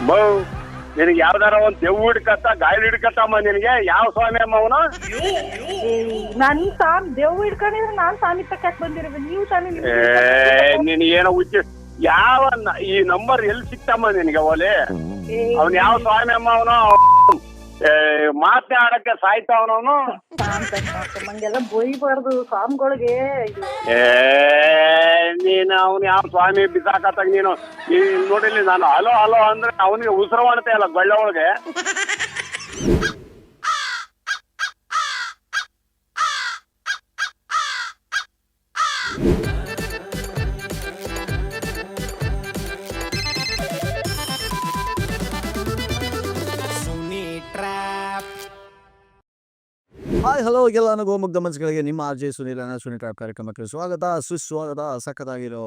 ಬೌ ನಿನಗೆ ಯಾವ್ದಾರ ಒಂದ್ ದೆವ್ವ ಹಿಡ್ಕತ್ತ ಗಾಳಿ ಹಿಡ್ಕತ್ತಮ್ಮ ನಿನಗೆ ಯಾವ ಸ್ವಾಮಿ ಅಮ್ಮ ಅವನು ನನ್ ದೆವ್ವ ಹಿಡ್ಕೊಂಡಿದ್ರೆ ನಾನ್ ಸ್ವಾಮಿ ತಕ್ಕ ಬಂದಿರೋದು ನೀವು ಸ್ವಾಮಿ ನಿನಗೇನೋ ಹುಚ್ಚಿ ಯಾವ ಈ ನಂಬರ್ ಎಲ್ಲಿ ಸಿಕ್ತಮ್ಮ ನಿನಗೆ ಓಲೆ ಅವ್ನ ಯಾವ ಸ್ವಾಮಿ ಅಮ್ಮ ಅವನು ಮಾತನಾಡಕ್ಕೆ ಸಾಯ್ತಾವನವನು ಮಂಗೆಲ್ಲ ಬೊಯ್ಬಾರ್ದು ಸ್ವಾಮಿಗಳಿಗೆ ನೀನು ಅವ್ನು ಯಾವ ಸ್ವಾಮಿ ಬಿಸಾಕತ್ತಾಗ ನೀನು ಈ ನೋಡಿಲಿ ನಾನು ಹಲೋ ಹಲೋ ಅಂದ್ರೆ ಅವನಿಗೆ ಉಸಿರು ಮಾಡ್ತಾ ಇಲ್ಲ ಬಳ್ಳ ಒಳಗೆ ಹಾಯ್ ಹಲೋ ಎಲ್ಲ ನನಗೂ ಮುಗ್ಧ ಮನಸ್ಸುಗಳಿಗೆ ನಿಮ್ಮ ಆರ್ ಜೆ ಸುನೀಲ್ ಟ್ರ್ಯಾಪ್ ಕಾರ್ಯಕ್ರಮಕ್ಕೆ ಸ್ವಾಗತ ಸುಸ್ವಾಗತ. ಸಖತ್ತಾಗಿರೋ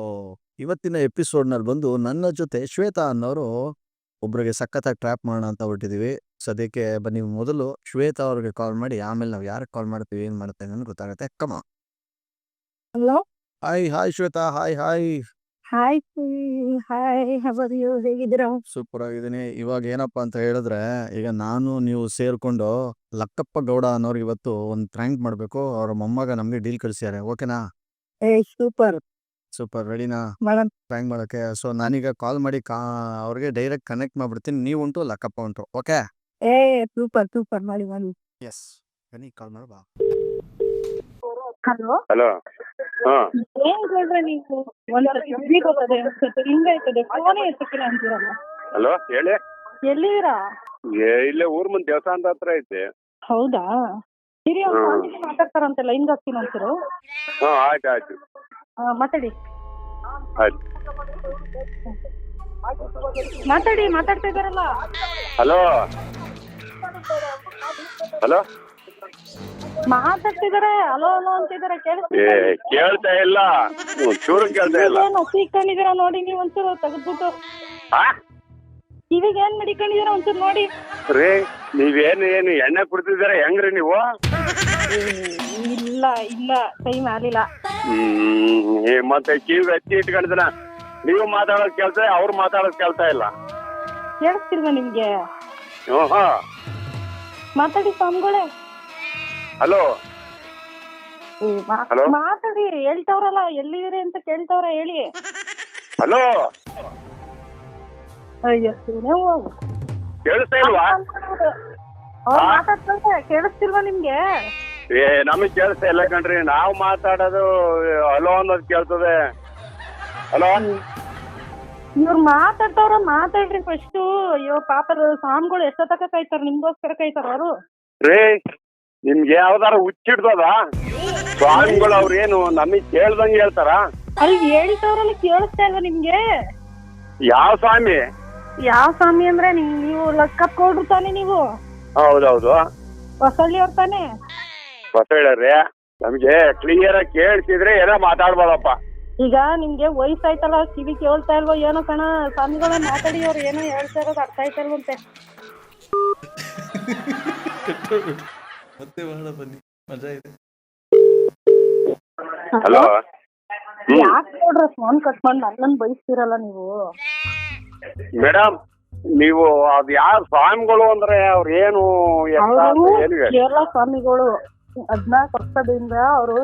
ಇವತ್ತಿನ ಎಪಿಸೋಡ್ನಲ್ಲಿ ಬಂದು ನನ್ನ ಜೊತೆ ಶ್ವೇತಾ ಅನ್ನೋರು ಒಬ್ರಿಗೆ ಸಖತ್ತಾಗಿ ಟ್ರ್ಯಾಪ್ ಮಾಡೋಣ ಅಂತ ಹೊರಟಿದ್ದೀವಿ. ಸದ್ಯಕ್ಕೆ ಬನ್ನಿ ಮೊದಲು ಶ್ವೇತಾ ಅವ್ರಿಗೆ ಕಾಲ್ ಮಾಡಿ ಆಮೇಲೆ ನಾವು ಯಾರಿಗೆ ಕಾಲ್ ಮಾಡ್ತೀವಿ ಏನು ಮಾಡ್ತೇವೆ ಅನ್ನೋದು ಗೊತ್ತಾಗುತ್ತೆ. ಕಮ hello hi Shweta. Hi hi hi ಹೇಗಿದ್ದೀರಾ? ಸೂಪರ್ ಆಗಿದ್ದೀನಿ. ಇವಾಗ ಏನಪ್ಪಾ ಅಂತ ಹೇಳಿದ್ರೆ, ಈಗ ನಾನು ನೀವು ಸೇರ್ಕೊಂಡು ಲಕ್ಕಪ್ಪ ಗೌಡ ಅನ್ನೋರ್ಗೆ ಇವತ್ತು ಒಂದು ಪ್ರ್ಯಾಂಕ್ ಮಾಡಬೇಕು. ಅವ್ರ ಮೊಮ್ಮಗ ನಮಗೆ ಡೀಲ್ ಕಳಿಸಿದ್ದಾರೆ. ಓಕೆನಾ? ಸೂಪರ್ ರೆಡಿನಾ ಪ್ರ್ಯಾಂಕ್ ಮಾಡೋಕ್ಕೆ? ಸೊ ನಾನೀಗ ಕಾಲ್ ಮಾಡಿ ಅವ್ರಿಗೆ ಡೈರೆಕ್ಟ್ ಕನೆಕ್ಟ್ ಮಾಡ್ಬಿಡ್ತೀನಿ. ನೀವು ಉಂಟು ಲಕ್ಕಪ್ಪ ಉಂಟು. ಓಕೆ ಸೂಪರ್ ಮಾಡಿ ಎಸ್ ಬನ್ನಿ ಕಾಲ್ ಮಾಡ್ಬಾ. ಹಲೋ ಹಲೋ ಹಾ ಏನ್ ಹೇಳ್ರೆ ನೀವು ಹಿಂಗಾಯ್ತದೆ ಫೋನೇ ಎತ್ತಕ್ಕಿಲ್ಲ ಅಂತೀರಲ್ಲ. ಹಲೋ ಹೇಳಿ. ಎಲ್ಲಿದ್ದೀರಾ? ಇಲ್ಲೇ ಊರ್ ಮುಂದೆ ದೇವಸ್ಥಾನದ ಹತ್ರ ಐತಿ. ಹೌದಾ? ಹಿರಿಯ ಮಾತಾಡ್ತಾರಂತೆ ಲೈನ್ ಹಾಕ್ತೀನಿ ಅಂತೀರು. ಹಾ ಆಯ್ತು ಮಾತಾಡಿ ಆಯ್ತು. ಮಾತಾಡ್ತಾ ಇದಾರಲ್ಲ. ಹಲೋ ಹಲೋ ಮಾತಾಡ್ತಿದಾರೆ. ಹಲೋ ಅಂತಿದಾರೆ. ಕೇಳ್ತಾ ಇಲ್ಲ, ಚೂರು ಕೇಳ್ತಾ ಇಲ್ಲ. ಹಸಿಕೊಂಡಿದೀರ ನೋಡಿ ನೀವು ಒಂಚೂರು ತೆಗೆದ್ಬಿಟ್ಟು. ಕಿವಿಗೆ ಏನ್ ಮಡಿಕೊಂಡಿದೀರ ಒಂಚೂರು ನೋಡಿ. ರೀ ನೀವೇನು ಎಣ್ಣೆ ಕುಡ್ತಿದ್ದೀರಾ ಹೆಂಗ್ರಿ ನೀವು? ಇಲ್ಲ ಟೈಮ್ ಆಗ್ಲಿಲ್ಲ. ಮತ್ತೆ ಕಿವಿಗೆ ಹಚ್ಚಿ ಇಟ್ಕೊಂಡಿದ್ದೀರ. ನೀವು ಮಾತಾಡೋದ್ ಕೇಳ್ತಾ, ಅವ್ರು ಮಾತಾಡೋದ್ ಕೇಳ್ತಾ ಇಲ್ಲ. ಕೇಳಿಸ್ತಿಲ್ವಾ ನಿಮ್ಗೆ? ಹಾ ಮಾತಾಡಿ ಸ್ವಾಮಿಗಳೇ. ಹಲೋ ಮಾತಾಡಿ. ಹೇಳ್ತಾವ್ರಲ್ಲ ಎಲ್ಲಿದ್ದೀರಿ ಅಂತ ಕೇಳ್ತಾವ್ರ, ಹೇಳಿ. ಹಲೋ ಅಯ್ಯೋ ಕೇಳಿಸ್ತಾ ಇಲ್ವಾ? ಮಾತಾಡ್ತಾರೆ. ಕೇಳಿಸ್ತಿಲ್ವಾ ನಿಮ್ಗೆ? ನಮಗ್ ಕೇಳಿಸ್ತಾ ಇಲ್ಲ ಕಣ್ರಿ. ನಾವು ಮಾತಾಡೋದು ಹಲೋ ಅನ್ನೋದು ಕೇಳ್ತದೆ. ಹಲೋ ಇವ್ರು ಮಾತಾಡ್ತಾವ್ರ, ಮಾತಾಡ್ರಿ ಫಸ್ಟ್. ಅಯ್ಯೋ ಪಾಪದ ಸ್ವಾಮಿಗಳು ಎಷ್ಟೊತ್ತಕ ಕಾಯ್ತಾರ, ನಿಮ್ಗೋಸ್ಕರ ಕಾಯ್ತಾರ ಅವರು. ರೇ ನಿಮ್ಗೆ ಯಾವ್ದಾರ ಹುಚ್ಚಿಡ್ದದ? ಸ್ವಾಮಿಗಳು ಅವ್ರೇನು ನಮಗ್ ಕೇಳ್ದಂಗೆ ಹೇಳ್ತಾರ? ಅಲ್ಲಿ ಹೇಳ್ತಾವ್ರಲ್ಲಿ ಕೇಳಿಸ್ತಾ ಇಲ್ವಾ ನಿಮ್ಗೆ? ಯಾವ ಸ್ವಾಮಿ? ಯಾವ ಸ್ವಾಮಿ ಅಂದ್ರೆ ನೀವು ಲಕ್ಕಪ್ಪ ಕೊಡ್ರು ತಾನೆ ನೀವು? ಹೌದೌದು, ಹೊಸಳ್ಳಿ ಅವ್ರ ತಾನೆ? ಹೊಸ ಹೇಳ್ರಿ. ನಮ್ಗೆ ಕ್ಲಿಯರ್ ಆಗಿ ಕೇಳಿಸಿದ್ರೆ ಏನೋ ಮಾತಾಡ್ಬೋದಪ್ಪ. ಈಗ ನಿಮ್ಗೆ ವಯಸ್ಸಾಯ್ತಲ್ಲ, ಕಿವಿ ಕೇಳ್ತಾ ಇಲ್ವೋ ಏನೋ ಕಣ. ಸ್ವಾಮಿಗಳ ಮಾತಾಡಿ ಅವ್ರು ಏನೋ ಹೇಳ್ತಾ ಇರೋದು ಅರ್ಥ ಆಯ್ತಾ ಇಲ್ವಂತೆ. ಮತ್ತೆ ಬನ್ನಿ, ಮಜಾ ಇದೆ. ಹಲೋ ಯಾಕೆ ನೋಡ್ರ ಫೋನ್ ಕಟ್ ಮಾಡಿ ನನ್ನನ್ನು ಬಯಸ್ತಿರಲ್ಲ ನೀವು? ಮೇಡಮ್ ನೀವು ಅದ್ ಯಾವ ಸ್ವಾಮಿಗಳು ಅಂದ್ರೆ ಅವ್ರ ಏನು ಕೇರಳ ಸ್ವಾಮಿಗಳು 14 ವರ್ಷದಿಂದ ಅವರು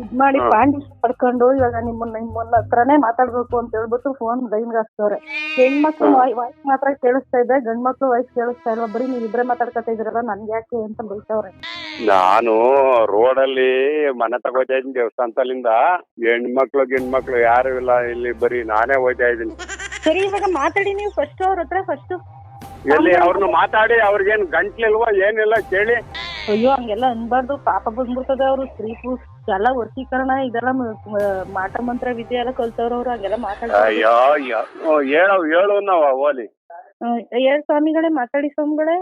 ಇದ್ ಮಾಡಿ ಪಾಂಡಿಸ್ ಪಡ್ಕೊಂಡು ಇವಾಗ ನಿಮ್ಮನ್ನ ಹತ್ರನೇ ಮಾತಾಡ್ಬೇಕು ಅಂತ ಹೇಳ್ಬಿಟ್ಟು ಫೋನ್ ಲೈನ್ಗೆ ಹಾಕ್ತವ್ರೆ. ಹೆಣ್ಮಕ್ಳು ವಾಯ್ಸ್ ಮಾತ್ರ ಕೇಳಿಸ್ತಾ ಇದೆ, ಗಂಡ್ಮಕ್ಳು ವಾಯ್ಸ್ ಕೇಳಿಸ್ತಾ ಇಲ್ವಾ? ಬರೀ ನೀವ್ ಇಬ್ರೆ ಮಾತಾಡ್ಕೊತಾ ಇದ್ರಲ್ಲ, ನನ್ಗೆ ಯಾಕೆ ಅಂತ ಬೈತವ್ರೆ. ನಾನು ರೋಡಲ್ಲಿ ಮನೆ ತಗೋತಾ ಇದ್ದೀನಿ ದೇವಸ್ಥಾನದಲ್ಲಿಂದ. ಹೆಣ್ಮಕ್ಳು ಯಾರು ಇಲ್ಲ ಇಲ್ಲಿ, ಬರೀ ನಾನೇ ಹೋಗ್ತಾ ಇದ್ದೀನಿ. ಸರಿ ಇವಾಗ ಮಾತಾಡಿ ನೀವು ಫಸ್ಟ್ ಅವ್ರ ಹತ್ರ. ಫಸ್ಟ್ ಎಲ್ಲಿ ಅವ್ರನ್ನ ಮಾತಾಡಿ, ಅವ್ರಿಗೇನ್ ಗಂಟ್ಲಿಲ್ವಾ ಏನಿಲ್ಲ ಕೇಳಿ. ಅಯ್ಯೋ ಹಂಗೆಲ್ಲ ಅನ್ಬಾರ್ದು, ಪಾಪ ಬಂದ್ಬಿಡ್ತದೆ. ಅವ್ರು ಸ್ತ್ರೀ ಪುರುಷ ಎಲ್ಲ ವರ್ಗೀಕರಣ ಇದೆಲ್ಲ ಮಾಟ ಮಂತ್ರ ವಿದ್ಯೆ ಎಲ್ಲ ಕಲ್ತವ್ರವ್ರು, ಹಂಗೆಲ್ಲ ಮಾತಾಡ್ತಾರೆ. ಅಯ್ಯೋ ಹೇಳು ನಾವ್ ಓಲಿ. ಹೇಳ್ ಸ್ವಾಮಿಗಳೇ, ಮಾತಾಡಿ ಸ್ವಾಮಿಗಳೇ.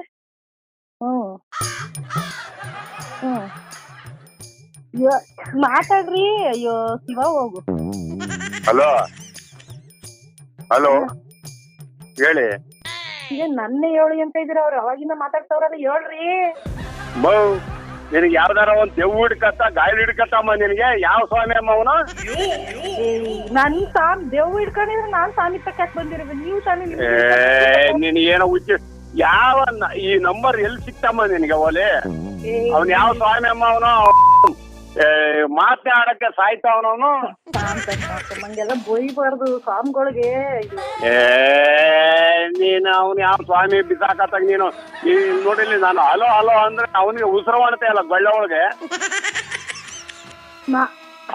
ಮಾತಾಡ್ರಿ. ಅಯ್ಯೋ ಶಿವ ಹೋಗು. ಹಲೋ ಹೇಳಿ. ಈಗ ನನ್ನೇ ಹೇಳಿ ಅಂತ ಇದ್ರ ಅವ್ರು ಅವಾಗಿಂದ ಮಾತಾಡ್ತವ್ರಲ್ಲ, ಹೇಳ್ರಿ. ನಿನಗೆ ಯಾವ್ದಾರ ಒಂದ್ ದೆವ್ವ ಹಿಡ್ಕತ್ತ ಗಾಳಿ ಹಿಡ್ಕತ್ತಮ್ಮ ನಿನಗೆ ಯಾವ ಸ್ವಾಮಿ ಅಮ್ಮ ಅವನು? ನನ್ ದೆವ್ವ ಹಿಡ್ಕೊಂಡಿದ್ರೆ ನಾನ್ ಸ್ವಾಮಿ ತಕ್ಕ ಬಂದಿರೋದು, ನೀವು ಸ್ವಾಮಿ. ನೀನ್ ಏನೋ ಹುಚ್ಚಿ ಯಾವ ಈ ನಂಬರ್ ಎಲ್ಲಿ ಸಿಕ್ತಮ್ಮ ನಿನಗೆ ಓಲೆ? ಅವ್ನ ಯಾವ ಸ್ವಾಮಿ ಅಮ್ಮ ಅವನು ಮಾತನಾಡಕ್ಕೆ ಸಾಯ್ತಾವನವನು. ಮಂಗೆಲ್ಲ ಬೈಬಾರ್ದು ಸ್ವಾಮಿಗಳಿಗೆ. ನೀನು ಅವ್ನು ಯಾವ ಸ್ವಾಮಿ ಬಿಸಾಕತ್ತಾಗ ನೀನು ನೋಡಿಲಿ ನಾನು ಹಲೋ ಹಲೋ ಅಂದ್ರೆ ಅವನಿಗೆ ಉಸಿರು ಮಾಡ್ತಾ ಇಲ್ಲ ಗೊಳ್ಳೆ ಒಳಗೆ.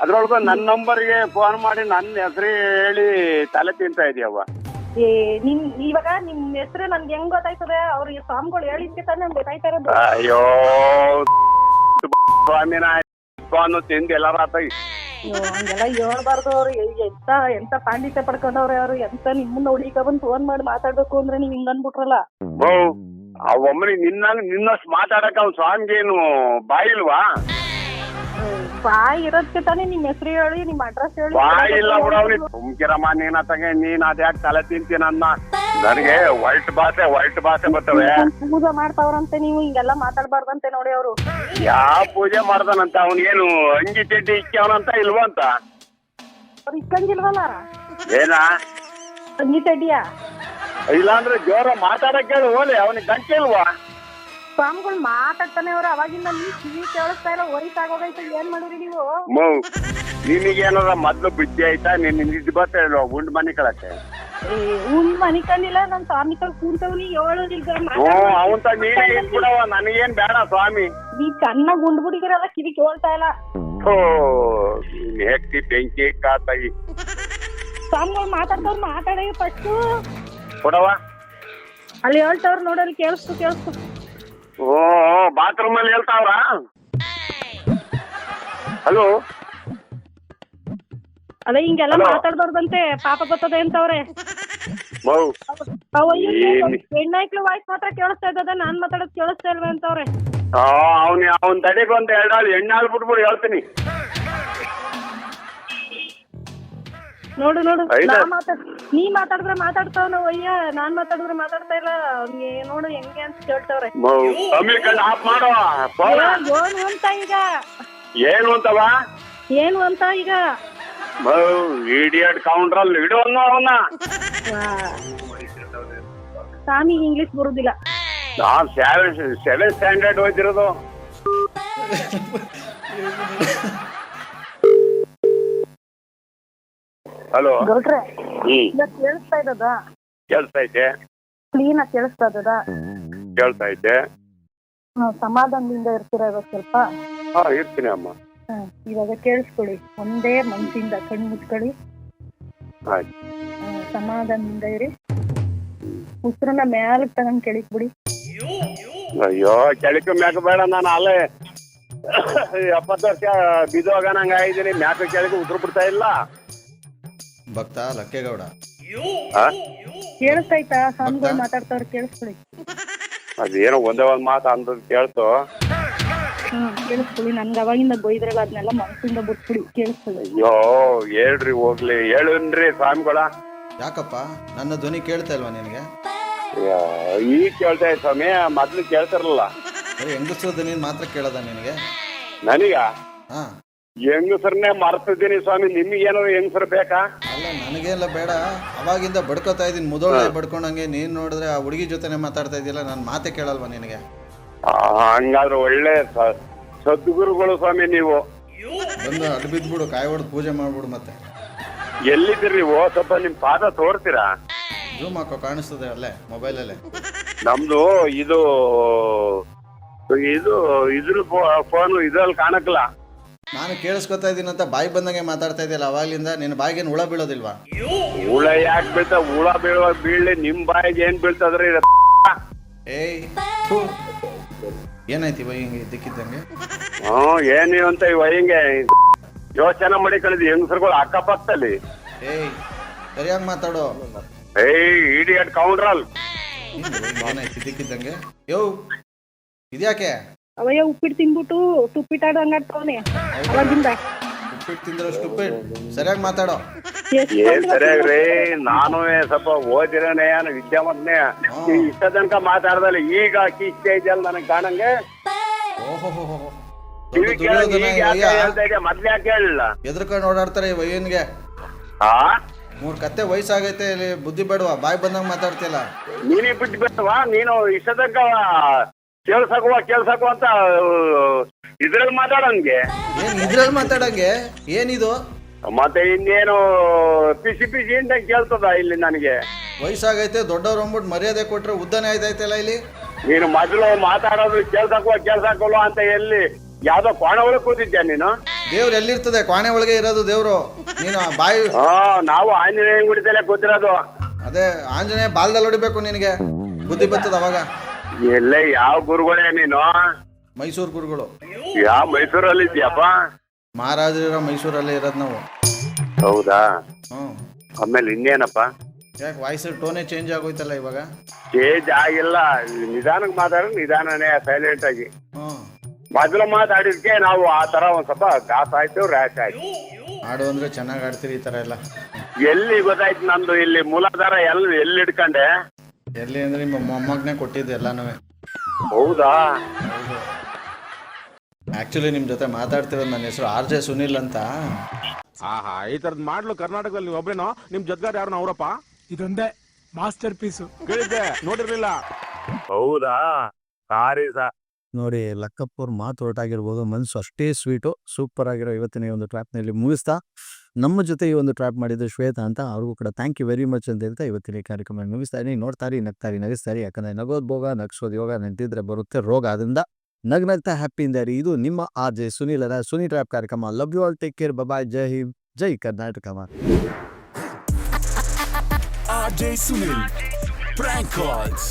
ಅದ್ರೊಳಗ ನನ್ನ ನಂಬರ್ಗೆ ಫೋನ್ ಮಾಡಿ ನನ್ನ ಹೆಸರು ಹೇಳಿ ತಲೆ ತಿಂತಾ ಇದೀಯವ್ವ. ನಿಮ್ ಇವಾಗ ನಿಮ್ ಹೆಸರು ನನ್ಗೆ ಹೆಂಗ್ ಗೊತ್ತಾಯ್ತದೆ? ಅವ್ರಿಗೆ ಸ್ವಾಮಿಗಳು ಹೇಳಿದ್ಕೆ ತಾನೇ ಗೊತ್ತಾಯ್ತಾ ಇರೋದು. ಅಯ್ಯೋ ಸ್ವಾಮಿನ ತಿಂದು ಎಲ್ಲಾರ ಆತಾಗಿ ಹಂಗೆಲ್ಲ ಹೇಳ್ಬಾರ್ದು. ಅವ್ರು ಎಂತ ಪಾಂಡಿತ್ಯ ಪಡ್ಕೊಂಡವ್ರೆ ಅವ್ರು. ಎಂತ ನಿಮ್ಮನ್ನ ಹುಡುಗ ಬಂದು ಫೋನ್ ಮಾಡಿ ಮಾತಾಡ್ಬೇಕು ಅಂದ್ರೆ ನೀವ್ ಹಿಂಗ್ ಅನ್ಬಿಟ್ರಲ್ಲ. ಒಮ್ಮೆ ನಿನ್ನಷ್ಟು ಮಾತಾಡಕ್ ಅವ್ನು ಸ್ವಾಮಿಗೇನು ಬಾಯಿ ಇಲ್ವಾ? ಬಾಯಿ ಇರೋದಕ್ಕೆ ತಾನೇ ನಿಮ್ ಹೆಸರು ಹೇಳಿ ನಿಮ್ ಅಡ್ರೆಸ್ ಹೇಳಿ. ಬಾಯಿ ಇಲ್ಲ ಬಿಡವ್ರಿ ಸುಮ್ಕಿರಮ್ಮ ನೀನತ್ತಾಗೆ. ನೀನ್ ಅದ್ಯಾಕೆ ತಲೆ ತಿಂತೀನನ್ನ ನನಗೆ ವೈಟ್ ಭಾಷೆ ಬರ್ತವೆ. ಪೂಜೆ ಮಾಡ್ತಾವ್ರಂತೆ, ನೀವು ಹಿಂಗೆಲ್ಲ ಮಾತಾಡ್ಬಾರ್ದಂತೆ ನೋಡಿ. ಅವರು ಯಾವ ಪೂಜೆ ಮಾಡ್ದಾನಂತ? ಅವನಿಗೇನು ಅಂಗಿ ಚಡ್ಡಿ ಇಕ್ಕವನಂತ ಇಲ್ವಂತ? ಅವ್ರು ಇಕ್ಕಂಗಿಲ್ವಲ್ಲ ಏನ ಅಂಗಿ ಚಡ್ಡಿಯಾ? ಇಲ್ಲಾಂದ್ರೆ ಜೋರ ಮಾತಾಡಕ್ ಹೇಳು ಹೋಲಿ. ಅವನಿಗೆ ಗಂಟೆ ಇಲ್ವಾ? ಸ್ವಾಮಿಗಳು ಮಾತಾಡ್ತಾನೆ ಅವ್ರು. ಅವಾಗಿಂದ ನೀವ್ ಕಿವಿ ಕೇಳಿಸ್ತಾ ಇಲ್ಲ, ವಯಸ್ಸಾಗೋಗೈತೆ. ಏನ್ ಮಾಡಿರಿ ನೀವು? ನಿನಗೇನಾರ ಮೊದ್ಲು ಬುದ್ಧಿ ಆಯ್ತಾ? ನೀನ್ ನಿಜ ಬರ್ತಾ ಇಲ್ವಾ ಉಂಡ್ ಮನಿ ಕಳಕ್ಕೆ? ಉಂಡ್ ಮನಿ ಕಂಡಿಲ್ಲ. ನನ್ ಸ್ವಾಮಿಗಳು ಕೂತವ್ನಿ ಹೇಳೋದಿಲ್ಲ. ಅವಂತ ನೀನೇ ಇಟ್ಬಿಡವ, ನನಗೇನ್ ಬೇಡ ಸ್ವಾಮಿ. ನೀವ್ ಚೆನ್ನಾಗ್ ಉಂಡ್ ಬಿಟ್ಟಿದಿರಲ್ಲ, ಕಿವಿ ಕೇಳ್ತಾ ಇಲ್ಲ. ಹೆಕ್ತಿ ಬೆಂಕಿ ಕಾತಾಗಿ ಸ್ವಾಮಿಗಳು ಮಾತಾಡ್ತವ್ರು ಮಾತಾಡಿ ಫಸ್ಟ್ ಕೊಡವ. ಅಲ್ಲಿ ಹೇಳ್ತವ್ರು ನೋಡಲ್ಲಿ ಕೇಳಿಸ್ತು. ಓ ಬಾತ್ರೂಮ್ ಅಲ್ಲಿ ಹೇಳ್ತಾವ್ರ? ಹಲೋ ಅದೇ ಹಿಂಗೆಲ್ಲ ಮಾತಾಡ್ಬಾರ್ದಂತೆ, ಪಾಪ ಬರ್ತದೆ ಅಂತವ್ರೆ. ಹೆಣ್ಣಾಯ್ಕ್ಳು ವಾಯ್ಸ್ ಮಾತ್ರ ಕೇಳಿಸ್ತಾ ಇದ್ದದ, ನಾನ್ ಮಾತಾಡೋದ್ ಕೇಳಿಸ್ತಾ ಇಲ್ವ ಅಂತವ್ರೆ. ಅವನ್ ತಡೆಗೆ ಒಂದ್ ಎರಡಾಳು ಎಣ್ಣಾಳು ಬಿಟ್ಬಿಟ್ಟು ಹೇಳ್ತೀನಿ. ನೋಡು ನೀ ಮಾತಾಡಿದ್ರೆ ಮಾತಾಡ್ತಾವ್ ಅಯ್ಯ, ನಾನ್ ಮಾತಾಡಿದ್ರೆ ಮಾತಾಡ್ತಾ ಇಲ್ಲ. ಅವ್ನಿಗೆ ನೋಡು ಹೆಂಗೆ ಅಂತ ಕೇಳ್ತವ್ರೆ. ಏನು ಅಂತವ? ಏನು ಅಂತ ಈಗ ಇಡಿಯಟ್ ಕೌಂಟ್ರಲ್ಲಿ ಇಡೋನು ಅವನ್ನ. ಸ್ವಾಮಿಗೆ ಇಂಗ್ಲಿಷ್ ಬರುದಿಲ್ಲ. ನಾನ್ 7th ಸ್ಟ್ಯಾಂಡರ್ಡ್ ಓದಿರೋದು. ಹಲೋ ಗೌಡ್ರೆ, ಕೇಳಿಸ್ತಾ ಇದ್ದದ? ಕೇಳಿಸ್ತಾ ಐತೆ. ಕ್ಲೀನ್ ಆಗಿ ಕೇಳಿಸ್ತಾ ಇದ್ದದ? ಕೇಳ್ತಾ ಐತೆ. ಸಮಾಧಾನದಿಂದ ಇರ್ತೀರ ಇವಾಗ ಸ್ವಲ್ಪ? ಇರ್ತೀನಿ ಅಮ್ಮ. ಇವಾಗ ಕೇಳಿಸ್ಕೊಳ್ಳಿ, ಒಂದೇ ಮನಸ್ಸಿಂದ ಕಣ್ಣು ಮುಚ್ಕೊಳ್ಳಿ, ಸಮಾಧಾನದಿಂದ ಇರಿ. ಉಸಿರನ್ನ ಮ್ಯಾಲಕ್ ತಗೊಂಡ್ ಕೆಳಕ್ ಬಿಡಿ. ಅಯ್ಯೋ ಕೆಳಕ್ಕೆ ಮ್ಯಾಕ ಬೇಡ, ನಾನು ಅಲ್ಲೇ 70 ವರ್ಷ ಬಿದ್ದೋಗನಂಗ ಆಗಿದ್ದೀನಿ. ಮ್ಯಾಕ ಕೆಳಗೆ ಉಸಿರು ಬಿಡ್ತಾ ಇಲ್ಲ. ಭಕ್ತ ಲಕ್ಕೇಗೌಡ ಕೇಳಿಸ್ತಾಯ್ತಾ? ಸ್ವಾಮಿಗಳು ಮಾತಾಡ್ತಾವ್ರ, ಕೇಳಿಸ್ಕೊಳ್ಳಿ. ಅದೇನೋ ಒಂದೇ ಒಂದ್ ಮಾತು ಅಂದ್ ಕೇಳ್ತು. ಕೇಳಿಸ್ಕೊಳ್ಳಿ. ನನ್ಗೆ ಅವಾಗಿಂದ ಬೈದ್ರಲ್ಲ, ಅದನ್ನೆಲ್ಲ ಮನಸ್ಸಿಂದ ಬಿಟ್ಬಿಡಿ. ಕೇಳಿಸ್ಕೊಳ್ಳಿ. ಅಯ್ಯೋ ಹೇಳ್ರಿ ಹೋಗ್ಲಿ, ಹೇಳನ್ರಿ ಸ್ವಾಮಿಗಳ. ಯಾಕಪ್ಪ ನನ್ನ ಧ್ವನಿ ಕೇಳ್ತಾ ಇಲ್ವಾ ನಿನಗೆ? ಈಗ ಕೇಳ್ತಾ ಇತ್ತು ಸ್ವಾಮಿ, ಮೊದ್ಲು ಕೇಳ್ತಿರಲ್ಲ. ಹೆಂಗಸರ ಧ್ವನಿ ಮಾತ್ರ ಕೇಳದ ನಿನಗೆ? ನನಗ ಹೆಂಗಸರನ್ನೇ ಮರ್ತಿದ್ದೀನಿ ಸ್ವಾಮಿ. ನಿಮ್ಗೇನಾದ್ರು ಹೆಂಗಸರು ಬೇಕಾ? ಅಲ್ಲ ನನಗೆಲ್ಲ ಬೇಡ. ಅವಾಗಿಂದ ಬಡ್ಕೋತಾ ಇದ್ದೀನಿ, ಮುದೋಳೆ ಬಡ್ಕೊಂಡಂಗೆ. ನೀನ್ ನೋಡಿದ್ರೆ ಆ ಹುಡುಗಿ ಜೊತೆನೆ ಮಾತಾಡ್ತಾ ಇದೆಯಲ್ಲ, ನಾನು ಮಾತೆ ಕೇಳಲ್ವಾ ನಿನಗೆ? ಹಂಗಾದ್ರೆ ಒಳ್ಳೆ ಸದ್ಗುರುಗಳು ಸ್ವಾಮಿ ನೀವು. ಬಂದು ಅಡ್ಡ ಬಿದ್ಬಿಡು, ಕಾಯಿ ಹೊಡೆದು ಪೂಜೆ ಮಾಡ್ಬಿಡು. ಮತ್ತೆ ಎಲ್ಲಿದ್ದೀರಿ? ಸ್ವಲ್ಪ ನಿಮ್ ಪಾದ ತೋರ್ತೀರಾ? ಜೂಮ್ ಹಾಕೋ, ಕಾಣಿಸ್ತದೆ ಅಲ್ಲೇ ಮೊಬೈಲಲ್ಲೇ. ನಮ್ದು ಇದು ಇದ್ರ ಫೋನ್ ಇದ್ರಲ್ಲಿ ಕಾಣಕ್ಲ. ನಾನು ಕೇಳಿಸ್ಕೊತಾ ಇದ್ದೀನಿ ಅಂತ ಬಾಯಿ ಬಂದಂಗೆ ಮಾತಾಡ್ತಾ ಇದೆಯಲ್ಲ ಅವಾಗ್ಲಿಂದ. ನಿನ್ನ ಬಾಯಿಗೇನು ಹುಳ ಬೀಳೋದಿಲ್ವಾ? ಹುಳ ಯಾಕೆ ಬೀಳ್ತಾ? ಹುಳ ಬೀಳಲಿ, ನಿಮ್ ಬಾಯಿಗೆ ಏನ್ ಬೀಳ್ತದ್ರಿ? ಏಯ್ ಏನಾಯ್ತು ಇವ ಹಿಂಗೆ ಇದ್ದಕ್ಕಿದ್ದಂಗೆ? ಏನಿ ಅಂತ ಇವ ಹಿಂಗೆ ಯೋಚನೆ ಮಾಡಿ ಕಳಿದ್ವಿ ಹೆಂಗಸರುಗಳು ಅಕ್ಕಪಕ್ಕದಲ್ಲಿ. ಏಯ್ ಸರಿಯಾಗಿ ಮಾತಾಡೋ. ಇಡಿಯಟ್ ಕೌಂಟ್ರಲ್. ಏನಾಯ್ತು ಇದ್ದಕ್ಕಿದ್ದಂಗೆ? ಯೋ ಇದ್ಯಾಕೆ? ಅವಯ್ಯ ಉಪ್ಪಿಟ್ಟು ತಿನ್ಬಿಟ್ಟು ತುಪ್ಪಿಟ್ಟಾಡು ಹಂಗಾಡ್ತವನೆ ಅವಾಗಿಂದ. ಉಪ್ಪಿಟ್ಟು ತಿಂದ್ರೆ ಸ್ಟುಪಿಡ್. ಸರಿಯಾಗಿ ಮಾತಾಡೋ. ಏನ್ ಸರಿಯಾಗ್ರಿ, ನಾನು ಸ್ವಲ್ಪ ಓದಿರೋನೆ, ವಿದ್ಯಾವಂತನೇ. ಇಷ್ಟ ತನಕ ಮಾತಾಡ್ದಲ್ಲ, ಈಗ ಇಷ್ಟ ಇದೆಯಲ್ಲ ನನಗ್ ಕಾಣಂಗೆ. ಮೊದ್ಲು ಯಾಕೆ ಹೇಳಲ್ಲ? ಎದ್ರಕೊಂಡು ಓಡಾಡ್ತಾರೆ ವಯ್ಯನ್ಗೆ. ಮೂರು ಕತ್ತೆ ವಯಸ್ಸಾಗೈತೆ ಇಲ್ಲಿ ಬುದ್ಧಿ ಬೇಡವಾ ಬಾಯ್ ಬಂದಂಗೆ ಮಾತಾಡ್ತಿಲ್ಲ. ನೀನೇ ಬಿಟ್ಟು ಬಿಟ್ಟವಾ ನೀನು ಇಷ್ಟದಕ್ಕ ಕೇಳ್ಸಕುವ ಅಂತ ಇದ್ರಲ್ಲಿ ಮಾತಾಡೋನ್ಗೆ. ಏನು ಇದ್ರಲ್ಲಿ ಮಾತಾಡಂಗೆ ಏನಿದು? ಮತ್ತೆ ಇನ್ನೇನು ಪಿಸಿ ಅಂತ ಕೇಳ್ತದ ಇಲ್ಲಿ ನನಗೆ. ವಯಸ್ಸಾಗೈತೆ ದೊಡ್ಡವ್ರು ಅಂದ್ಬಿಟ್ಟು ಮರ್ಯಾದೆ ಕೊಟ್ರೆ ಉದ್ದನೇ ಆಯ್ತಾಯ್ತಲ್ಲ ಇಲ್ಲಿ. ನೀನು ಮೊದಲು ಮಾತಾಡೋದು ಕೇಳ್ಸಕಲ್ಲ ಅಂತ ಎಲ್ಲಿ ಯಾವ್ದೋ ಕೋಣ ಒಳಗೆ ಕೂತಿದ್ಯಾ ನೀನು? ದೇವ್ರು ಎಲ್ಲಿರ್ತದೆ? ಕೋಣೆ ಒಳಗೆ ಇರೋದು ದೇವ್ರು. ನೀನು ಬಾಯಿ ನಾವು ಆಂಜನೇಯ ಗುಡಿದಲ್ಲೇ ಕೂತಿರೋದು. ಅದೇ ಆಂಜನೇಯ ಬಾಲ್ದಲ್ಲಿ ಹೊಡಿಬೇಕು ನಿನಗೆ, ಬುದ್ಧಿ ಬರ್ತದ ಅವಾಗ. ಎಲ್ಲೇ ಯಾವ ಗುರುಗಳೇ ನೀನು? ಮೈಸೂರು ಗುರುಗಳು. ಯಾವ ಮೈಸೂರಲ್ಲಿ ಇದ್ಯಪ್ಪ? ಮಹಾರಾಜರಿರೋ ಮೈಸೂರಲ್ಲೇ ಇರೋದು ನಾವು. ಹೌದಾ? ಹ್ಞೂ. ಆಮೇಲೆ ಇನ್ನೇನಪ್ಪ? ಯಾಕೆ ವಾಯ್ಸ್ ಟೋನೇ ಚೇಂಜ್ ಆಗೋಯ್ತಲ್ಲ ಇವಾಗ? ಚೇಂಜ್ ಆಗಿಲ್ಲ, ನಿಧಾನಕ್ಕೆ ಮಾತಾಡೋದು ನಿಧಾನನೇ ಸೈಲೆಂಟ್ ಆಗಿ. ಹ್ಞೂ. ಮೊದಲು ಮಾತಾಡಿದ್ಕೆ ನಾವು ಆ ತರ ಒಂದ್ ಸ್ವಲ್ಪ ಗಾಸ್ ಆಯ್ತು, ರ್ಯಾಶ್ ಆಯ್ತು. ಆಡು ಅಂದ್ರೆ ಚೆನ್ನಾಗಿ ಆಡ್ತೀರಿ ಈ ತರ ಎಲ್ಲ. ಎಲ್ಲಿ ಗೊತ್ತಾಯ್ತು ನಂದು ಇಲ್ಲಿ ಮೂಲಾಧಾರ ಎಲ್ಲಿ ಇಟ್ಕೊಂಡೆ? ಎಲ್ಲಿ ಅಂದ್ರೆ ನಿಮ್ಮ ಮೊಮ್ಮಗನೇ ಕೊಟ್ಟಿದ್ದು ಎಲ್ಲಾನು. ಹೌದಾ? ಆಕ್ಚುಲಿ ನಿಮ್ ಜೊತೆ ಮಾತಾಡ್ತಿರೋದು ನನ್ನ ಹೆಸರು RJ ಸುನಿಲ್ ಅಂತ. ಆಹಾ, ಈ ತರದ್ ಮಾಡ್ಲು ಕರ್ನಾಟಕದಲ್ಲಿ ನೀವು ಒಬ್ರೇನೋ? ನಿಮ್ ಜೊತೆಗಾರ ಯಾರು ಅವರಪ್ಪ? ಇದೊಂದೇ ಮಾಸ್ಟರ್ ಪೀಸು. ಕೇಳಿದ್ದೆ, ನೋಡಿರ್ಲಿಲ್ಲ. ಹೌದಾ? Sorry sir. ನೋಡಿ, ಲಕ್ಕಪ್ಪ ಅವ್ರ ಮಾತು ಹೊರಟಾಗಿರ್ಬೋದು, ಮನಸ್ಸು ಅಷ್ಟೇ ಸ್ವೀಟು. ಸೂಪರ್ ಆಗಿರೋ ಇವತ್ತಿನ ಈ ಒಂದು ಟ್ರ್ಯಾಪ್ನಲ್ಲಿ ಮುಗಿಸ್ತಾ ನಮ್ಮ ಜೊತೆ ಈ ಒಂದು ಟ್ರ್ಯಾಪ್ ಮಾಡಿದ್ದು ಶ್ವೇತಾ ಅಂತ, ಅವ್ರಿಗೂ ಕೂಡ ಥ್ಯಾಂಕ್ ಯು ವೆರಿ ಮಚ್ ಅಂತ ಹೇಳ್ತಾ ಇವತ್ತಿನ ಈ ಕಾರ್ಯಕ್ರಮ ಮುಗಿಸ್ತಾ ಇದೀನಿ. ನೋಡ್ತಾರಿ, ನಗ್ತಾರಿ, ನಗಿಸ್ತಾರಿ. ಯಾಕಂದರೆ ನಗೋದು ಭೋಗ, ನಗಿಸೋದು ಯೋಗ, ನಿಂತಿದ್ರೆ ಬರುತ್ತೆ ರೋಗ. ಅದರಿಂದ ನಗ್ನಗ್ತಾ ಹ್ಯಾಪಿಯಿಂದ ಇರಿ. ಇದು ನಿಮ್ಮ RJ ಸುನಿಲರ ಸುನಿ ಟ್ರ್ಯಾಪ್ ಕಾರ್ಯಕ್ರಮ. Love you all, take care, bye, Jai Hind, Jai Karnataka. RJ Sunil, prank calls.